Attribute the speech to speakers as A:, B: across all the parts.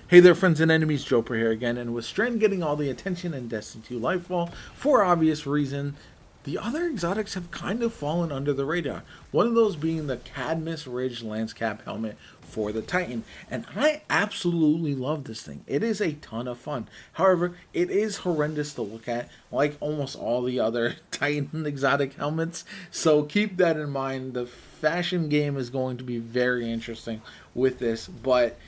A: Hey there, friends and enemies, Joper here again, and with Strand getting all the attention in Destiny 2 Lightfall, for obvious reason, the other exotics have kind of fallen under the radar. One of those being the Cadmus Ridge Lancecap helmet for the Titan, and I absolutely love this thing. It is a ton of fun. However, it is horrendous to look at, like almost all the other Titan exotic helmets, so keep that in mind. The fashion game is going to be very interesting with this, but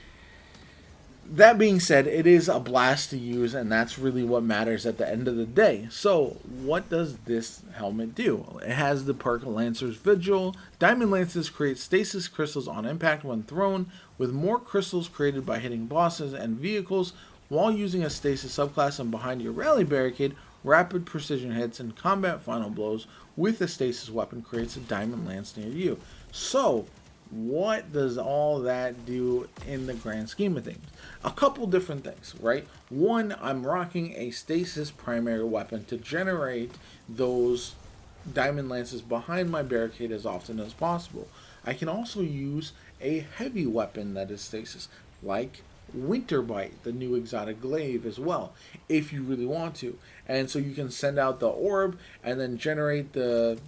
A: that being said, it is a blast to use, and that's really what matters at the end of the day. So, what does this helmet do? It has the perk Lancer's Vigil. Diamond Lances create stasis crystals on impact when thrown, with more crystals created by hitting bosses and vehicles while using a stasis subclass. And behind your rally barricade, rapid precision hits and combat final blows with a stasis weapon creates a diamond lance near you. So, what does all that do in the grand scheme of things? A couple different things, right? One, I'm rocking a stasis primary weapon to generate those diamond lances behind my barricade as often as possible. I can also use a heavy weapon that is stasis, like Winter Bite, the new exotic glaive as well, if you really want to. And so you can send out the orb and then generate the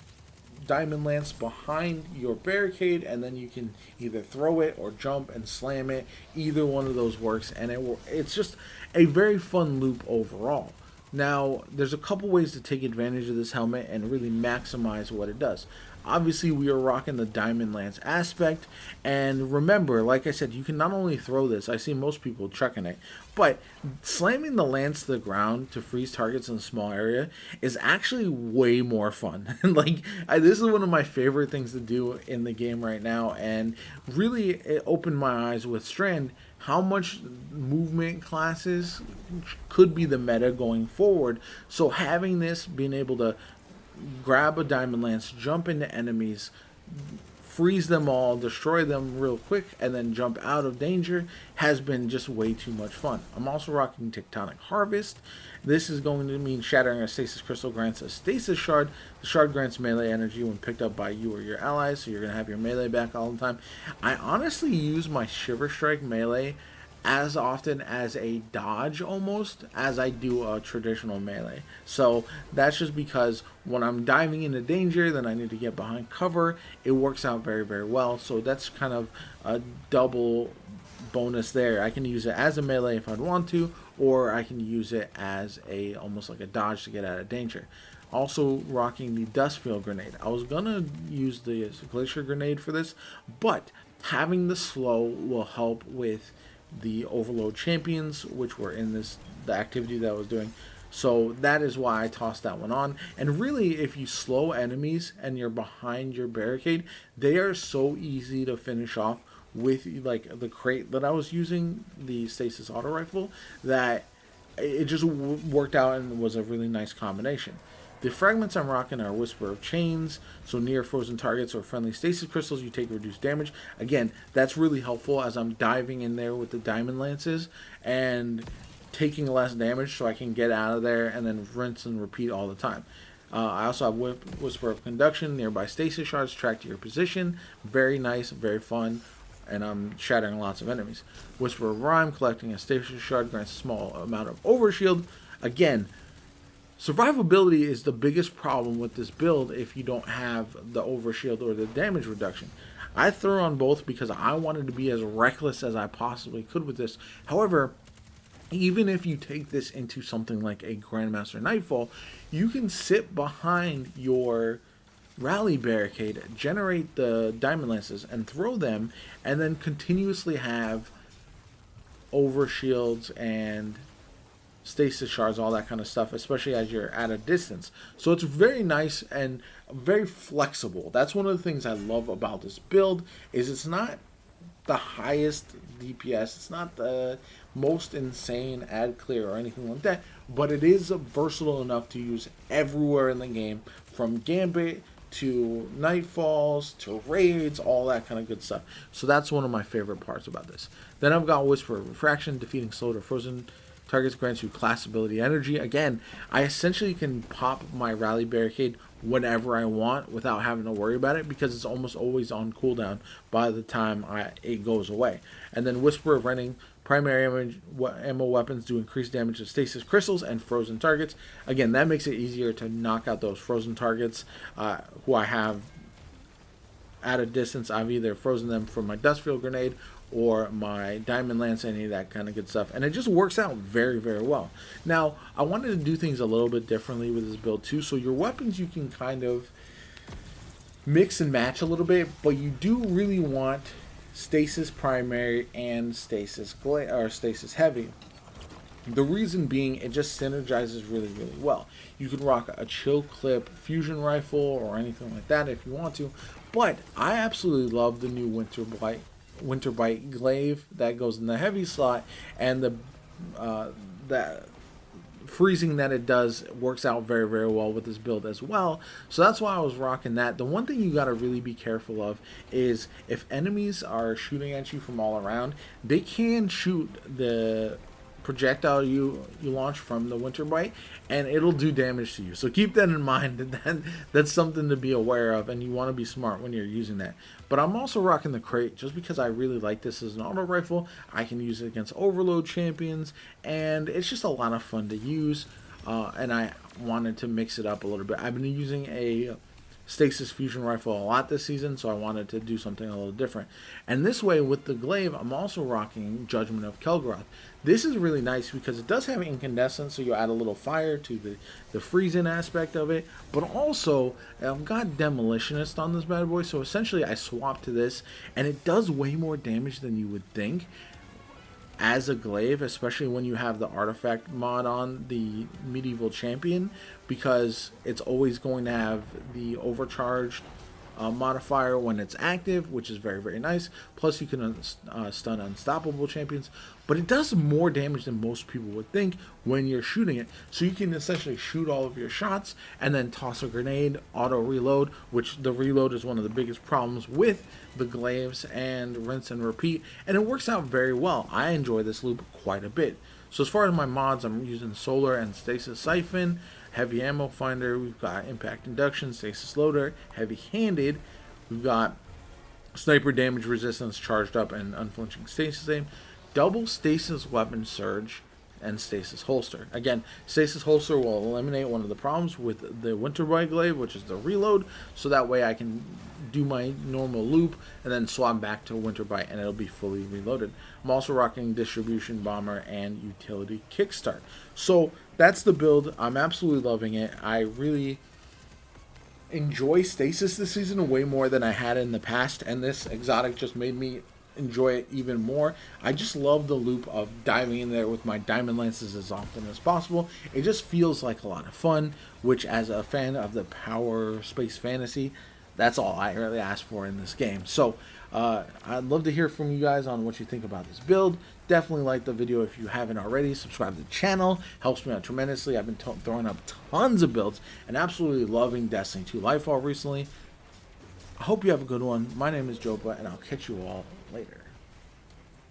A: diamond lance behind your barricade, and then you can either throw it or jump and slam it. Either one of those works, and it's just a very fun loop overall. Now, there's a couple ways to take advantage of this helmet and really maximize what it does. Obviously, we are rocking the Diamond Lance aspect, and remember, like I said, you can not only throw this, I see most people chucking it, but slamming the lance to the ground to freeze targets in a small area is actually way more fun. This is one of my favorite things to do in the game right now, and really it opened my eyes with Strand how much movement classes could be the meta going forward. So having this, being able to grab a diamond lance, jump into enemies, freeze them all, destroy them real quick, and then jump out of danger has been just way too much fun. I'm also rocking Tectonic Harvest. This is going to mean shattering a stasis crystal grants a stasis shard. The shard grants melee energy when picked up by you or your allies, so you're going to have your melee back all the time. I honestly use my Shiver Strike melee as often as a dodge almost as I do a traditional melee. So that's just because when I'm diving into danger, then I need to get behind cover. It works out very, very well. So that's kind of a double bonus there. I can use it as a melee if I'd want to, or I can use it as a almost like a dodge to get out of danger. Also rocking the Dustfield Grenade. I was gonna use the Glacier Grenade for this, but having the slow will help with the Overload Champions, which were in the activity that I was doing. So that is why I tossed that one on. And really, if you slow enemies and you're behind your barricade, they are so easy to finish off with like the crate that I was using, the Stasis Auto Rifle, that it just worked out and was a really nice combination. The fragments I'm rocking are Whisper of Chains, so near frozen targets or friendly stasis crystals, you take reduced damage. Again, that's really helpful as I'm diving in there with the Diamond Lances and taking less damage so I can get out of there and then rinse and repeat all the time. I also have Whisper of Conduction, nearby stasis shards track to your position. Very nice, very fun, and I'm shattering lots of enemies. Whisper of Rhyme, collecting a stasis shard grants a small amount of overshield. Again, survivability is the biggest problem with this build if you don't have the overshield or the damage reduction. I threw on both because I wanted to be as reckless as I possibly could with this. However, even if you take this into something like a Grandmaster Nightfall, you can sit behind your rally barricade, generate the diamond lances, and throw them, and then continuously have overshields and stasis shards, all that kind of stuff, especially as you're at a distance. So it's very nice and very flexible. That's one of the things I love about this build, is it's not the highest DPS, it's not the most insane ad clear or anything like that, but it is versatile enough to use everywhere in the game, from Gambit to Nightfalls to raids, all that kind of good stuff. So that's one of my favorite parts about this. Then I've got Whisper of Refraction, defeating slowed or frozen targets grants you class ability energy. Again, I essentially can pop my rally barricade whenever I want without having to worry about it, because it's almost always on cooldown by the time it goes away. And then Whisper of Rending Primary ammo weapons do increased damage to stasis crystals and frozen targets. Again, that makes it easier to knock out those frozen targets who I have at a distance. I've either frozen them from my dust field grenade or my diamond lance, any of that kind of good stuff, and it just works out very, very well. Now, I wanted to do things a little bit differently with this build too, so your weapons you can kind of mix and match a little bit, but you do really want stasis primary and stasis stasis heavy. The reason being, it just synergizes really, really well. You can rock a chill clip fusion rifle or anything like that if you want to, but I absolutely love the new Winter Bite glaive that goes in the heavy slot, and the that freezing that it does works out very, very well with this build as well. So that's why I was rocking that. The one thing you got to really be careful of is if enemies are shooting at you from all around, they can shoot the projectile you launch from the Winter Bite, and it'll do damage to you. So keep that in mind. That's something to be aware of, and you want to be smart when you're using that. But I'm also rocking the crate just because I really like this as an auto rifle. I can use it against overload champions, and it's just a lot of fun to use. And I wanted to mix it up a little bit. I've been using a Stasis fusion rifle a lot this season, so I wanted to do something a little different. And this way, with the glaive, I'm also rocking Judgment of Kel'Groth. This is really nice because it does have incandescence, so you add a little fire to the freezing aspect of it. But also, I've got Demolitionist on this bad boy, so essentially I swapped to this, and it does way more damage than you would think as a glaive, especially when you have the artifact mod on the medieval champion, because it's always going to have the overcharged modifier when it's active, which is very, very nice. Plus you can stun unstoppable champions, but it does more damage than most people would think when you're shooting it. So you can essentially shoot all of your shots and then toss a grenade, auto reload, which the reload is one of the biggest problems with the glaives, and rinse and repeat, and it works out very well. I enjoy this loop quite a bit. So as far as my mods, I'm using Solar and Stasis Siphon, Heavy Ammo Finder, we've got Impact Induction, Stasis Loader, Heavy Handed, we've got Sniper Damage Resistance charged up and Unflinching Stasis Aim, Double Stasis Weapon Surge, and Stasis Holster. Again, Stasis Holster will eliminate one of the problems with the Winter Bite glaive, which is the reload, so that way I can do my normal loop and then swap back to Winter Bite and it'll be fully reloaded. I'm also rocking Distribution Bomber and Utility Kickstart. So that's the build. I'm absolutely loving it. I really enjoy Stasis this season way more than I had in the past, and this exotic just made me enjoy it even more. I just love the loop of diving in there with my diamond lances as often as possible. It just feels like a lot of fun, which as a fan of the power space fantasy, that's all I really ask for in this game. So I'd love to hear from you guys on what you think about this build. Definitely like the video if you haven't already. Subscribe to the channel. Helps me out tremendously. I've been throwing up tons of builds and absolutely loving Destiny 2 Lightfall recently. I hope you have a good one. My name is JoPa, and I'll catch you all later.